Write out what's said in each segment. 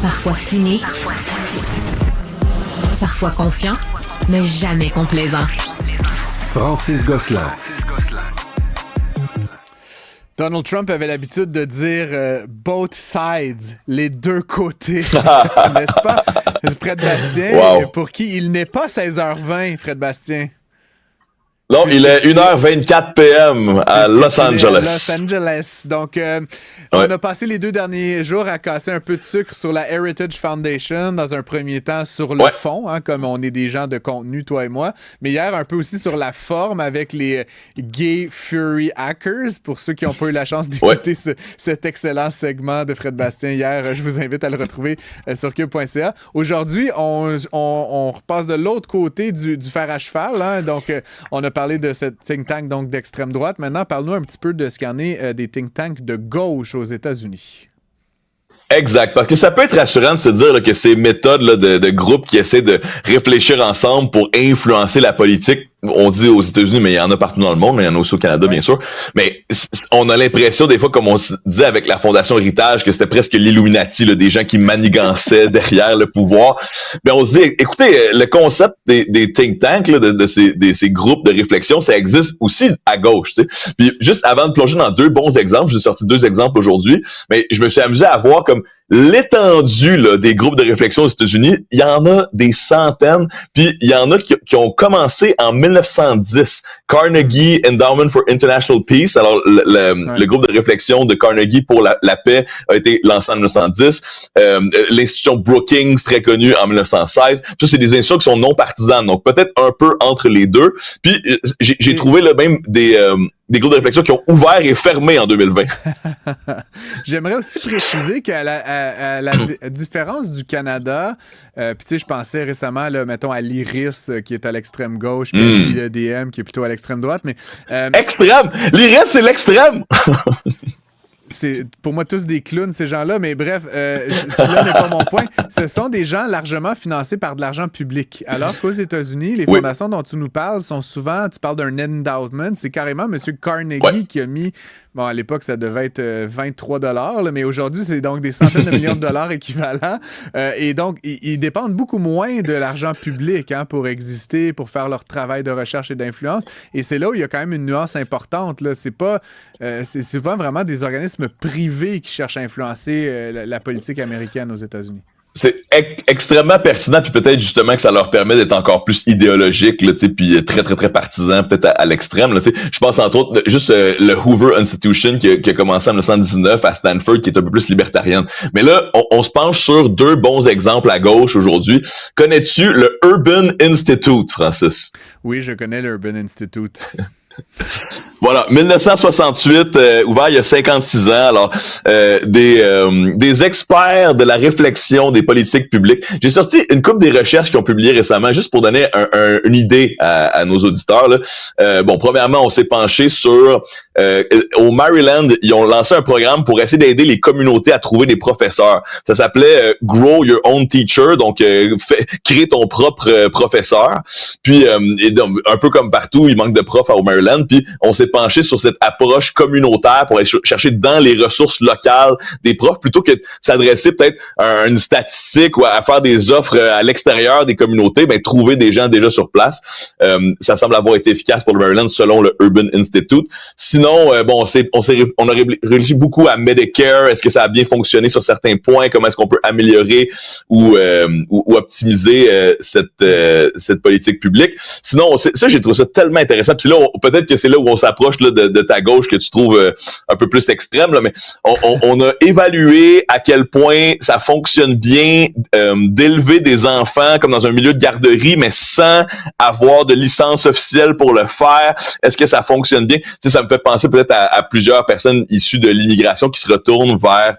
Parfois cynique, parfois confiant, mais jamais complaisant. Francis Gosselin. Donald Trump avait l'habitude de dire both sides, les deux côtés, n'est-ce pas? Fred Bastien, wow. Pour qui il n'est pas 16h20, Fred Bastien. Non, il est 1h24 p.m. à Los Angeles. Los Angeles. Donc, on a passé les 2 derniers jours à casser un peu de sucre sur la Heritage Foundation, dans un premier temps sur le fond, hein, comme on est des gens de contenu, toi et moi, mais hier un peu aussi sur la forme avec les Gay Fury Hackers, pour ceux qui n'ont pas eu la chance d'écouter cet excellent segment de Fred Bastien hier. Je vous invite à le retrouver sur cube.ca. Aujourd'hui, on repasse de l'autre côté du fer à cheval, hein, donc on a parlé de ce think tank donc d'extrême droite. Maintenant, parle-nous un petit peu de ce qu'il y en est des think tanks de gauche aux États-Unis. Exact, parce que ça peut être rassurant de se dire là, que ces méthodes là, de groupes qui essaient de réfléchir ensemble pour influencer la politique, on dit aux États-Unis, mais il y en a partout dans le monde, mais il y en a aussi au Canada, bien sûr. Mais on a l'impression, des fois, comme on se disait avec la Fondation Héritage, que c'était presque l'Illuminati, là, des gens qui manigançaient derrière le pouvoir. Mais on se dit, écoutez, le concept des think tanks, là, de ces groupes de réflexion, ça existe aussi à gauche. Tu sais. Puis juste avant de plonger dans 2 bons exemples, j'ai sorti 2 exemples aujourd'hui, mais je me suis amusé à voir comme l'étendue là, des groupes de réflexion aux États-Unis. Il y en a des centaines, puis il y en a qui ont commencé en 1910. Carnegie Endowment for International Peace, alors le groupe de réflexion de Carnegie pour la paix a été lancé en 1910. L'institution Brookings, très connue, en 1916. Ça, c'est des institutions qui sont non partisanes, donc peut-être un peu entre les deux. Puis j'ai trouvé là même des groupes de réflexion qui ont ouvert et fermé en 2020. J'aimerais aussi préciser qu'à la différence du Canada, puis tu sais, je pensais récemment, là, mettons, à l'IRIS qui est à l'extrême gauche, puis à l'IDM qui est plutôt à l'extrême droite, mais... Extrême! L'IRIS, c'est l'extrême! C'est pour moi tous des clowns, ces gens-là, mais bref, là n'est pas mon point. Ce sont des gens largement financés par de l'argent public. Alors qu'aux États-Unis, les fondations dont tu nous parles sont souvent, tu parles d'un endowment, c'est carrément M. Carnegie qui a mis, bon, à l'époque, ça devait être 23 $, mais aujourd'hui, c'est donc des centaines de millions de dollars équivalents. Et donc, ils dépendent beaucoup moins de l'argent public pour exister, pour faire leur travail de recherche et d'influence. Et c'est là où il y a quand même une nuance importante. Là. C'est pas, c'est souvent vraiment des organismes privés qui cherchent à influencer la politique américaine aux États-Unis. C'est extrêmement pertinent, puis peut-être justement que ça leur permet d'être encore plus idéologique, là, puis très, très, très partisan, peut-être à l'extrême. Là, je pense entre autres juste le Hoover Institution qui a commencé en 1919 à Stanford, qui est un peu plus libertarienne. Mais là, on se penche sur 2 bons exemples à gauche aujourd'hui. Connais-tu le Urban Institute, Francis? Oui, je connais le Urban Institute. Voilà, 1968, ouvert il y a 56 ans. Alors, des experts de la réflexion des politiques publiques. J'ai sorti une couple des recherches qu'ils ont publiées récemment, juste pour donner une idée à nos auditeurs. Là. Bon, premièrement, on s'est penché sur au Maryland, ils ont lancé un programme pour essayer d'aider les communautés à trouver des professeurs. Ça s'appelait Grow Your Own Teacher, donc créer ton propre professeur. Puis, et donc, un peu comme partout, il manque de profs au Maryland. Puis on s'est penché sur cette approche communautaire pour aller chercher dans les ressources locales des profs, plutôt que de s'adresser peut-être à une statistique ou à faire des offres à l'extérieur des communautés, ben trouver des gens déjà sur place. Ça semble avoir été efficace pour le Maryland selon le Urban Institute. Sinon, bon, on a réfléchi beaucoup à Medicare. Est-ce que ça a bien fonctionné sur certains points? Comment est-ce qu'on peut améliorer ou optimiser cette politique publique? Sinon, ça, j'ai trouvé ça tellement intéressant. Puis là, peut-être que c'est là où on s'approche là, de ta gauche que tu trouves un peu plus extrême, là, mais on a évalué à quel point ça fonctionne bien d'élever des enfants comme dans un milieu de garderie, mais sans avoir de licence officielle pour le faire. Est-ce que ça fonctionne bien? Tu sais, ça me fait penser peut-être à plusieurs personnes issues de l'immigration qui se retournent vers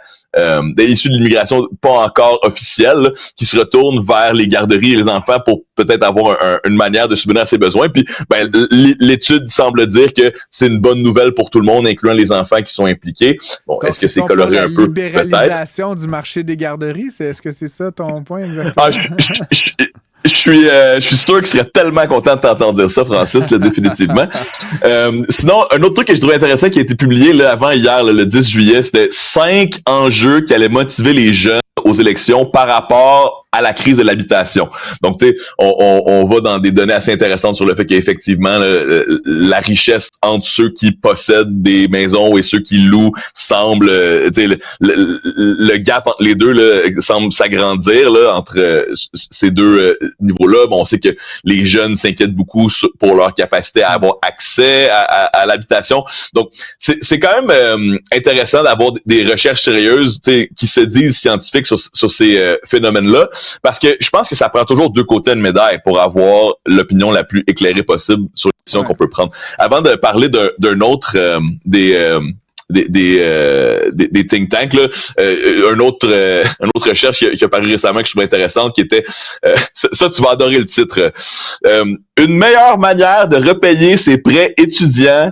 issues de l'immigration pas encore officielle, là, qui se retournent vers les garderies et les enfants pour peut-être avoir une manière de subvenir à ses besoins. Puis ben, l'étude semble dire que c'est une bonne nouvelle pour tout le monde, incluant les enfants qui sont impliqués. Bon, donc, est-ce que c'est coloré un peu? Libéralisation du marché des garderies, est-ce que c'est ça ton point exactement? Je suis sûr qu'il serait tellement content de t'entendre dire ça, Francis, là, définitivement. Sinon, un autre truc que je trouvais intéressant qui a été publié là, avant hier, là, le 10 juillet, c'était 5 enjeux qui allaient motiver les jeunes aux aux élections par rapport à la crise de l'habitation. Donc, tu sais, on va dans des données assez intéressantes sur le fait qu'effectivement, la richesse entre ceux qui possèdent des maisons et ceux qui louent semble, tu sais, le gap entre les deux là, semble s'agrandir là, entre ces deux niveaux-là. Bon, on sait que les jeunes s'inquiètent beaucoup pour leur capacité à avoir accès à l'habitation. Donc, c'est quand même intéressant d'avoir des recherches sérieuses, tu sais, qui se disent scientifiques sur ces phénomènes-là. Parce que je pense que ça prend toujours deux côtés de médaille pour avoir l'opinion la plus éclairée possible sur les décisions qu'on peut prendre. Avant de parler d'un autre des think tanks là, une autre recherche qui a paru récemment que je trouvais intéressante qui était ça tu vas adorer le titre, une meilleure manière de repayer ses prêts étudiants,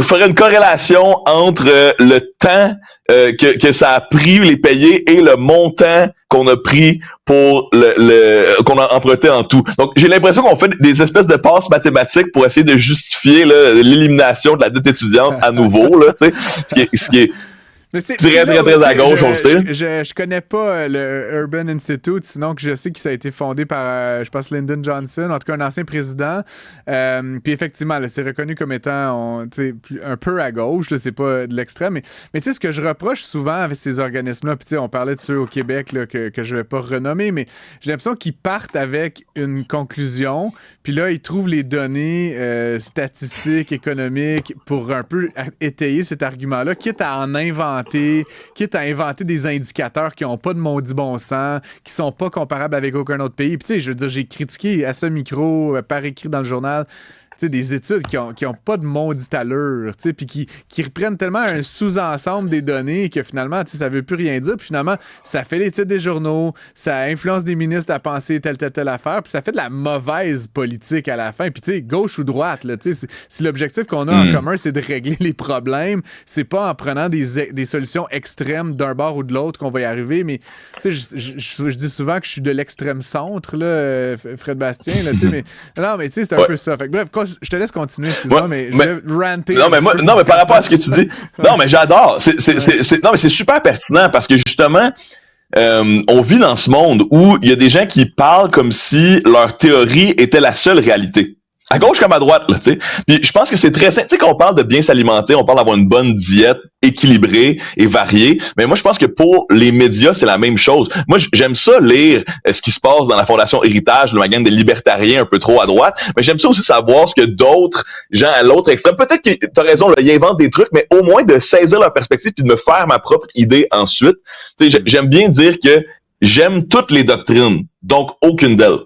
ferait une corrélation entre le temps que ça a pris les payer et le montant qu'on a pris pour qu'on a emprunté en tout. Donc j'ai l'impression qu'on fait des espèces de passes mathématiques pour essayer de justifier là, l'élimination de la dette étudiante à nouveau là, tu sais, ce qui est Mais c'est très à gauche, on le sait. Je connais pas le Urban Institute, sinon que je sais que ça a été fondé par, je pense, Lyndon Johnson, en tout cas un ancien président. Puis effectivement, là, c'est reconnu comme étant un peu à gauche, là, c'est pas de l'extrême. Mais tu sais, ce que je reproche souvent avec ces organismes-là, puis on parlait de ceux au Québec là, que je vais pas renommer, mais j'ai l'impression qu'ils partent avec une conclusion, puis là, ils trouvent les données statistiques, économiques pour un peu étayer cet argument-là, quitte à en inventer des indicateurs qui n'ont pas de maudit bon sens, qui sont pas comparables avec aucun autre pays. Puis tu sais, je veux dire, j'ai critiqué à ce micro, par écrit dans le journal, des études qui ont pas de maudite allure, puis qui reprennent tellement un sous-ensemble des données que finalement, ça veut plus rien dire. Puis finalement, ça fait les titres des journaux, ça influence des ministres à penser telle affaire, puis ça fait de la mauvaise politique à la fin. Puis tu sais, gauche ou droite, là, si l'objectif qu'on a en commun, c'est de régler les problèmes, c'est pas en prenant des solutions extrêmes d'un bord ou de l'autre qu'on va y arriver. Mais je dis souvent que je suis de l'extrême centre, là, Fred Bastien, là, mais non, mais c'est un peu ça. Fait que, bref, je te laisse continuer, excuse-moi, mais je vais ranter. Non, mais par rapport à ce que tu dis, non, mais j'adore. Non, mais c'est super pertinent parce que justement, on vit dans ce monde où il y a des gens qui parlent comme si leur théorie était la seule réalité. À gauche comme à droite, là, tu sais. Puis je pense que c'est très simple. Tu sais, quand on parle de bien s'alimenter, on parle d'avoir une bonne diète équilibrée et variée. Mais moi, je pense que pour les médias, c'est la même chose. Moi, j'aime ça lire ce qui se passe dans la Fondation Héritage, le magasin des libertariens un peu trop à droite. Mais j'aime ça aussi savoir ce que d'autres gens à l'autre extrême. Peut-être que t'as raison, là, ils inventent des trucs, mais au moins de saisir leur perspective puis de me faire ma propre idée ensuite. Tu sais, j'aime bien dire que j'aime toutes les doctrines, donc aucune d'elles.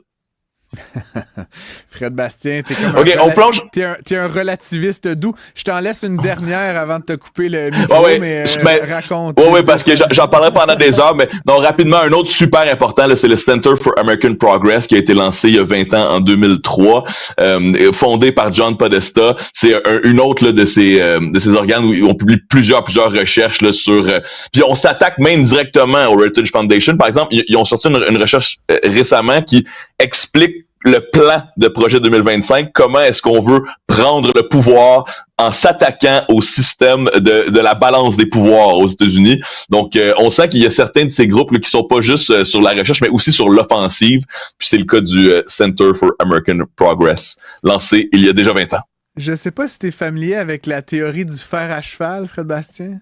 Fred Bastien, t'es comme on plonge. T'es un relativiste doux. Je t'en laisse une dernière avant de te couper le micro, mais raconte. Oui, parce que j'en parlerai pendant des heures, mais non, rapidement, un autre super important, là, c'est le Center for American Progress qui a été lancé il y a 20 ans, en 2003, fondé par John Podesta. C'est une autre là, de ces organes où on publie plusieurs recherches là, sur... puis on s'attaque même directement au Heritage Foundation. Par exemple, ils ont sorti une recherche récemment qui explique le plan de projet 2025, comment est-ce qu'on veut prendre le pouvoir en s'attaquant au système de la balance des pouvoirs aux États-Unis. Donc, on sent qu'il y a certains de ces groupes là, qui sont pas juste sur la recherche, mais aussi sur l'offensive. Puis c'est le cas du Center for American Progress, lancé il y a déjà 20 ans. Je sais pas si t'es familier avec la théorie du fer à cheval, Fred Bastien.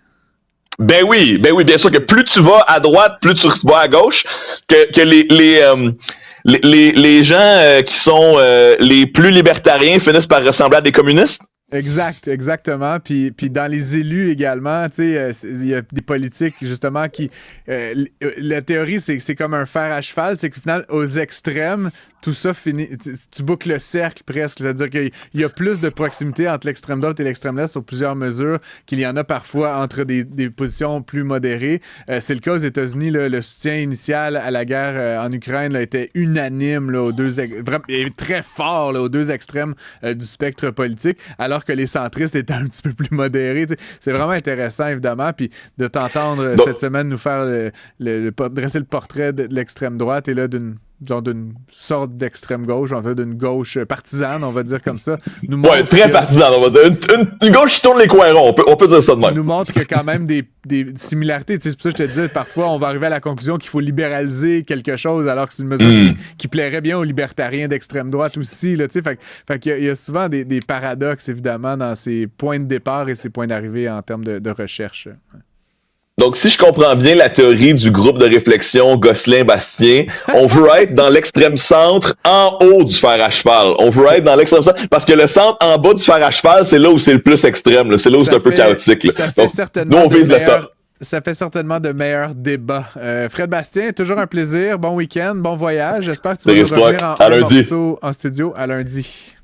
Ben oui, bien sûr que plus tu vas à droite, plus tu vas à gauche, que les gens qui sont les plus libertariens finissent par ressembler à des communistes. Exactement. Puis dans les élus également, tu sais, il y a des politiques justement qui... la théorie, c'est comme un fer à cheval, c'est qu'au final, aux extrêmes, tout ça finit... Tu boucles le cercle presque, c'est-à-dire qu'il y a plus de proximité entre l'extrême droite et l'extrême left sur plusieurs mesures qu'il y en a parfois entre des positions plus modérées. C'est le cas aux États-Unis, là, le soutien initial à la guerre en Ukraine là, était unanime là, vraiment, très fort là, aux deux extrêmes du spectre politique, alors que les centristes étaient un petit peu plus modérés. T'sais. C'est vraiment intéressant, évidemment, puis de t'entendre cette semaine nous faire dresser le portrait de l'extrême droite et là disons, d'une sorte d'extrême gauche, en fait, d'une gauche partisane, on va dire comme ça, nous montre Ouais, très partisane, on va dire. Une gauche qui tourne les coins ronds, on peut dire ça de même. nous montre qu'il y a quand même des similarités. Tu sais, c'est pour ça que je te disais, parfois, on va arriver à la conclusion qu'il faut libéraliser quelque chose, alors que c'est une mesure qui plairait bien aux libertariens d'extrême droite aussi. Là, tu sais, fait qu'il y a souvent des paradoxes, évidemment, dans ces points de départ et ces points d'arrivée en termes de recherche. Donc, si je comprends bien la théorie du groupe de réflexion Gosselin-Bastien, on veut être dans l'extrême centre en haut du fer à cheval. On veut être dans l'extrême centre parce que le centre en bas du fer à cheval, c'est là où c'est le plus extrême. Là. C'est là où c'est un peu chaotique. Là. Ça fait Donc, certainement nous, on vise le top. Ça fait certainement de meilleurs débats. Fred Bastien, toujours un plaisir. Bon week-end, bon voyage. J'espère que tu vas nous revenir en morceau en studio à lundi.